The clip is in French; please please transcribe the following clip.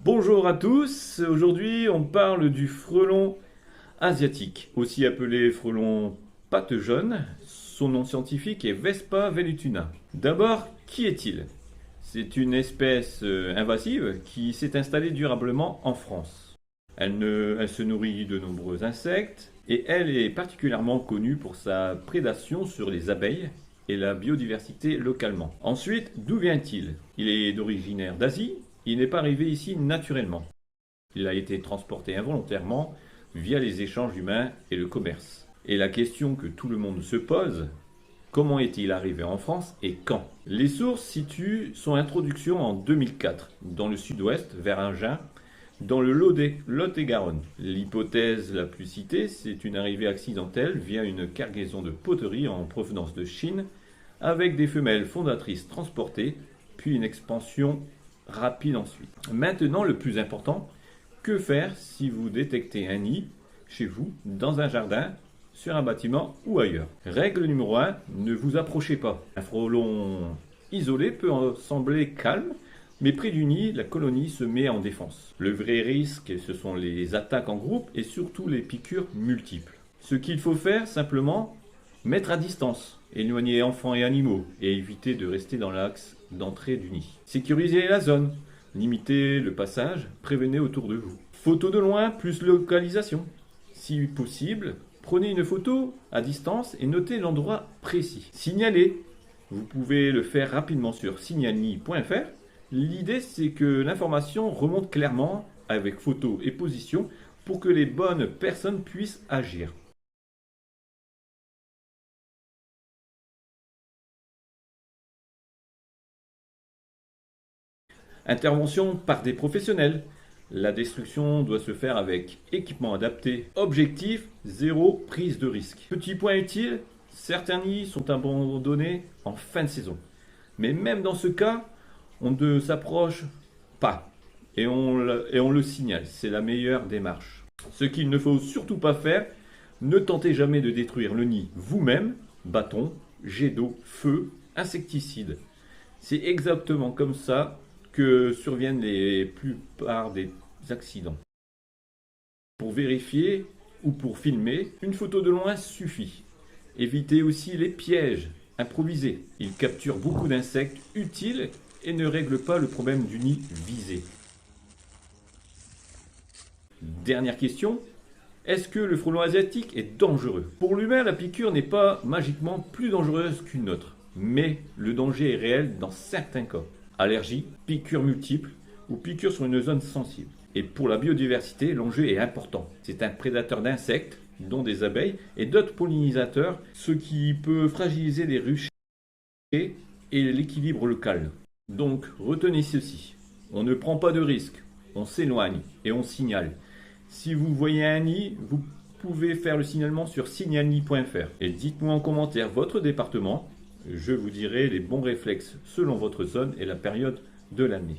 Bonjour à tous, aujourd'hui on parle du frelon asiatique, aussi appelé frelon patte jaune. Son nom scientifique est Vespa velutuna. D'abord, qui est-il? C'est une espèce invasive qui s'est installée durablement en France. Elle se nourrit de nombreux insectes et elle est particulièrement connue pour sa prédation sur les abeilles et la biodiversité localement. Ensuite, d'où vient-il? Il est d'origine d'Asie. Il n'est pas arrivé ici naturellement. Il a été transporté involontairement via les échanges humains et le commerce. Et la question que tout le monde se pose, comment est-il arrivé en France et quand? Les sources situent son introduction en 2004 dans le sud-ouest vers Agen, dans le Lot-et-Garonne. L'hypothèse la plus citée, c'est une arrivée accidentelle via une cargaison de poteries en provenance de Chine avec des femelles fondatrices transportées, puis une expansion rapide ensuite. Maintenant, le plus important, que faire si vous détectez un nid chez vous, dans un jardin, sur un bâtiment ou ailleurs? Règle numéro 1, ne vous approchez pas. Un frelon isolé peut sembler calme, mais près du nid, la colonie se met en défense. Le vrai risque, ce sont les attaques en groupe et surtout les piqûres multiples. Ce qu'il faut faire, simplement, mettre à distance, éloigner enfants et animaux et éviter de rester dans l'axe d'entrée du nid. Sécurisez la zone, limitez le passage, prévenez autour de vous. Photo de loin plus localisation. Si possible, prenez une photo à distance et notez l'endroit précis. Signalez. Vous pouvez le faire rapidement sur signalni.fr. L'idée, c'est que l'information remonte clairement avec photo et position pour que les bonnes personnes puissent agir. Intervention par des professionnels. La destruction doit se faire avec équipement adapté. Objectif, zéro prise de risque. Petit point utile, certains nids sont abandonnés en fin de saison. Mais même dans ce cas, on ne s'approche pas et on le signale. C'est la meilleure démarche. Ce qu'il ne faut surtout pas faire, ne tentez jamais de détruire le nid vous-même. Bâton, jet d'eau, feu, insecticide. C'est exactement comme ça que surviennent la plupart des accidents. Pour vérifier ou pour filmer, une photo de loin suffit. Évitez aussi les pièges improvisés. Ils capturent beaucoup d'insectes utiles et ne règlent pas le problème du nid visé. Dernière question. Est-ce que le frelon asiatique est dangereux? Pour l'humain, la piqûre n'est pas magiquement plus dangereuse qu'une autre. Mais le danger est réel dans certains cas. Allergies, piqûres multiples ou piqûres sur une zone sensible. Et pour la biodiversité, l'enjeu est important. C'est un prédateur d'insectes, dont des abeilles et d'autres pollinisateurs, ce qui peut fragiliser les ruchers et l'équilibre local. Donc retenez ceci, on ne prend pas de risques, on s'éloigne et on signale. Si vous voyez un nid, vous pouvez faire le signalement sur signalni.fr et dites-moi en commentaire votre département. Je vous dirai les bons réflexes selon votre zone et la période de l'année.